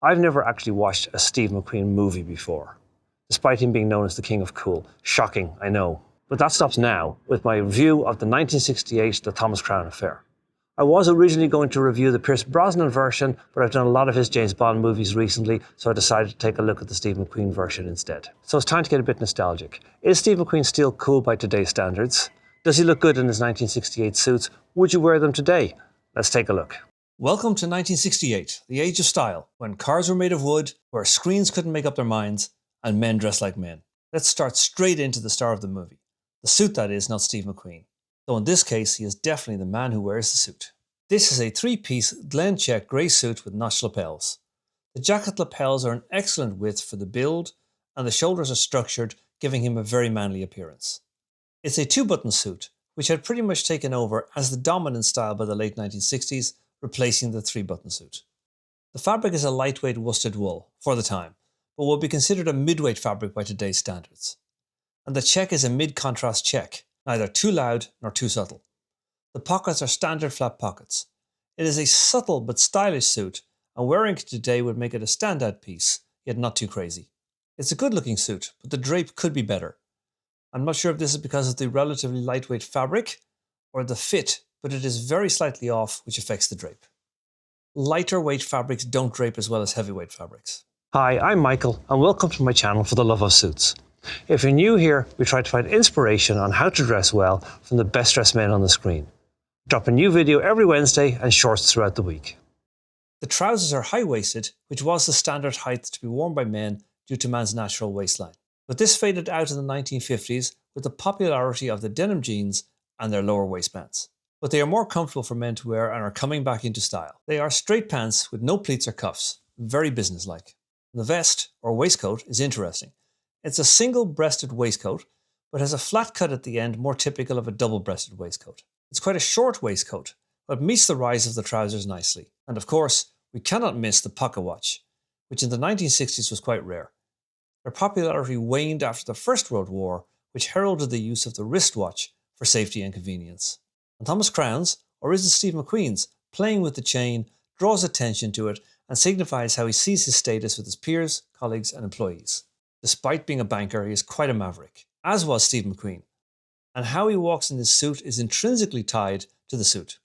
I've never actually watched a Steve McQueen movie before, despite him being known as the King of Cool. Shocking, I know. But that stops now with my review of the 1968 The Thomas Crown Affair. I was originally going to review the Pierce Brosnan version, but I've done a lot of his James Bond movies recently, so I decided to take a look at the Steve McQueen version instead. So it's time to get a bit nostalgic. Is Steve McQueen still cool by today's standards? Does he look good in his 1968 suits? Would you wear them today? Let's take a look. Welcome to 1968, the age of style, when cars were made of wood, where screens couldn't make up their minds, and men dressed like men. Let's start straight into the star of the movie. The suit, that is, not Steve McQueen. Though in this case, he is definitely the man who wears the suit. This is a three-piece Glen check grey suit with notched lapels. The jacket lapels are an excellent width for the build, and the shoulders are structured, giving him a very manly appearance. It's a two-button suit, which had pretty much taken over as the dominant style by the late 1960s, replacing the three-button suit. The fabric is a lightweight worsted wool, for the time, but would be considered a midweight fabric by today's standards. And the check is a mid-contrast check, neither too loud nor too subtle. The pockets are standard flat pockets. It is a subtle but stylish suit, and wearing it today would make it a standout piece, yet not too crazy. It's a good-looking suit, but the drape could be better. I'm not sure if this is because of the relatively lightweight fabric, or the fit, but it is very slightly off, which affects the drape. Lighter weight fabrics don't drape as well as heavyweight fabrics. Hi, I'm Michael, and welcome to my channel for the love of suits. If you're new here, we try to find inspiration on how to dress well from the best dressed men on the screen. Drop a new video every Wednesday and shorts throughout the week. The trousers are high-waisted, which was the standard height to be worn by men due to man's natural waistline. But this faded out in the 1950s with the popularity of the denim jeans and their lower waistbands. But they are more comfortable for men to wear and are coming back into style. They are straight pants with no pleats or cuffs, very businesslike. The vest, or waistcoat, is interesting. It's a single-breasted waistcoat, but has a flat cut at the end more typical of a double-breasted waistcoat. It's quite a short waistcoat, but meets the rise of the trousers nicely. And of course, we cannot miss the pocket watch, which in the 1960s was quite rare. Their popularity waned after the First World War, which heralded the use of the wristwatch for safety and convenience. And Thomas Crown's, or is it Steve McQueen's, playing with the chain draws attention to it and signifies how he sees his status with his peers, colleagues and employees. Despite being a banker, he is quite a maverick, as was Steve McQueen, and how he walks in this suit is intrinsically tied to the suit.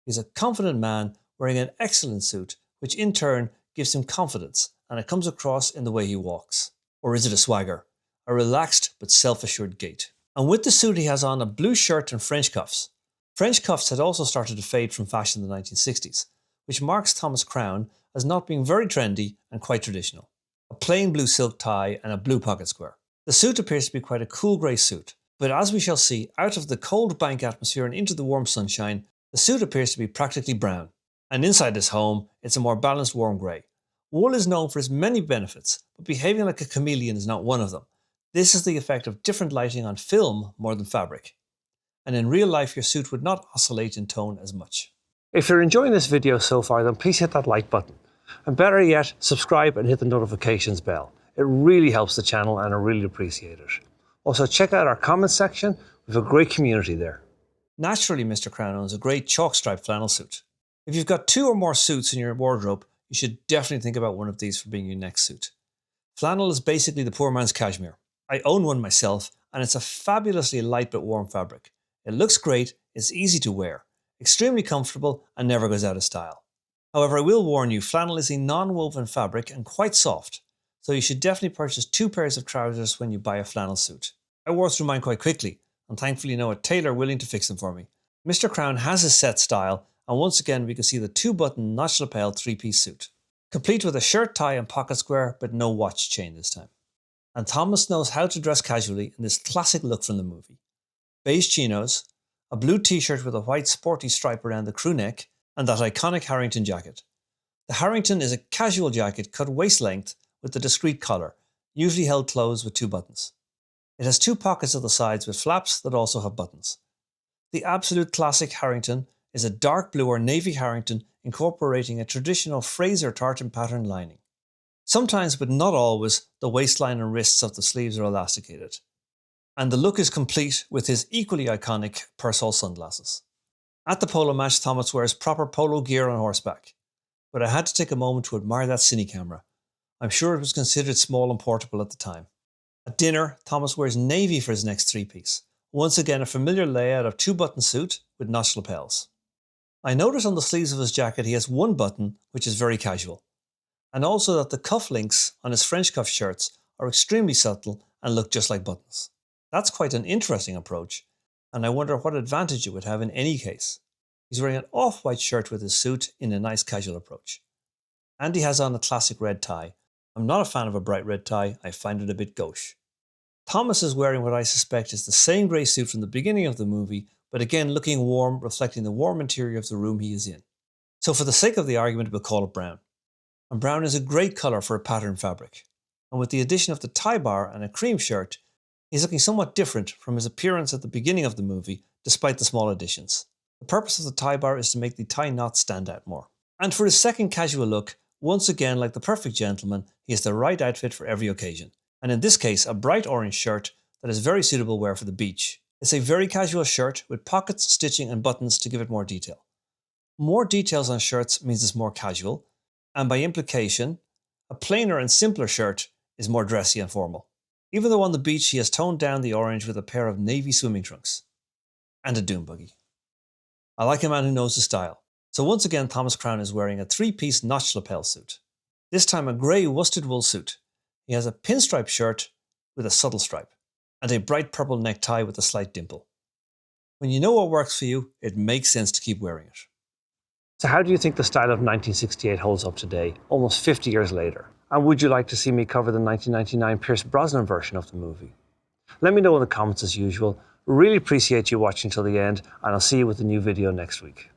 He's a confident man wearing an excellent suit, which in turn gives him confidence, and it comes across in the way he walks. Or is it a swagger? A relaxed but self-assured gait. And with the suit he has on a blue shirt and French cuffs. French cuffs had also started to fade from fashion in the 1960s, which marks Thomas Crown as not being very trendy and quite traditional. A plain blue silk tie and a blue pocket square. The suit appears to be quite a cool grey suit, but as we shall see, out of the cold bank atmosphere and into the warm sunshine, the suit appears to be practically brown. And inside his home, it's a more balanced warm grey. Wool is known for its many benefits, but behaving like a chameleon is not one of them. This is the effect of different lighting on film more than fabric. And in real life, your suit would not oscillate in tone as much. If you're enjoying this video so far, then please hit that like button. And better yet, subscribe and hit the notifications bell. It really helps the channel and I really appreciate it. Also, check out our comments section. We have a great community there. Naturally, Mr. Crown owns a great chalk-striped flannel suit. If you've got two or more suits in your wardrobe, you should definitely think about one of these for being your next suit. Flannel is basically the poor man's cashmere. I own one myself, and it's a fabulously light but warm fabric. It looks great, it's easy to wear, extremely comfortable, and never goes out of style. However, I will warn you, flannel is a non-woven fabric and quite soft, so you should definitely purchase two pairs of trousers when you buy a flannel suit. I wore through mine quite quickly, and thankfully know a tailor willing to fix them for me. Mr. Crown has his set style, and once again we can see the two-button notched lapel three-piece suit, complete with a shirt tie and pocket square, but no watch chain this time. And Thomas knows how to dress casually in this classic look from the movie. Beige chinos, a blue t-shirt with a white sporty stripe around the crew neck, and that iconic Harrington jacket. The Harrington is a casual jacket cut waist length with a discreet collar, usually held closed with two buttons. It has two pockets at the sides with flaps that also have buttons. The absolute classic Harrington is a dark blue or navy Harrington incorporating a traditional Fraser tartan pattern lining. Sometimes, but not always, the waistline and wrists of the sleeves are elasticated. And the look is complete with his equally iconic Persol sunglasses. At the polo match, Thomas wears proper polo gear on horseback. but I had to take a moment to admire that cine camera. I'm sure it was considered small and portable at the time. At dinner, Thomas wears navy for his next three-piece. Once again, a familiar layout of two-button suit with notched lapels. I notice on the sleeves of his jacket he has one button, which is very casual. And also that the cufflinks on his French cuff shirts are extremely subtle and look just like buttons. That's quite an interesting approach, and I wonder what advantage it would have in any case. He's wearing an off-white shirt with his suit in a nice casual approach. And he has on a classic red tie. I'm not a fan of a bright red tie, I find it a bit gauche. Thomas is wearing what I suspect is the same grey suit from the beginning of the movie, but again looking warm, reflecting the warm interior of the room he is in. So for the sake of the argument, we'll call it brown. And brown is a great colour for a pattern fabric. And with the addition of the tie bar and a cream shirt, he's looking somewhat different from his appearance at the beginning of the movie, despite the small additions. The purpose of the tie bar is to make the tie knot stand out more. And for his second casual look, once again like the perfect gentleman, he has the right outfit for every occasion. And in this case, a bright orange shirt that is very suitable wear for the beach. It's a very casual shirt with pockets, stitching and buttons to give it more detail. More details on shirts means it's more casual, and by implication, a plainer and simpler shirt is more dressy and formal. Even though on the beach he has toned down the orange with a pair of navy swimming trunks. And a dune buggy. I like a man who knows his style. So once again Thomas Crown is wearing a three-piece notched lapel suit. This time a grey worsted wool suit. He has a pinstripe shirt with a subtle stripe, and a bright purple necktie with a slight dimple. When you know what works for you, it makes sense to keep wearing it. So how do you think the style of 1968 holds up today, almost 50 years later? And would you like to see me cover the 1999 Pierce Brosnan version of the movie? Let me know in the comments as usual. Really appreciate you watching till the end, and I'll see you with a new video next week.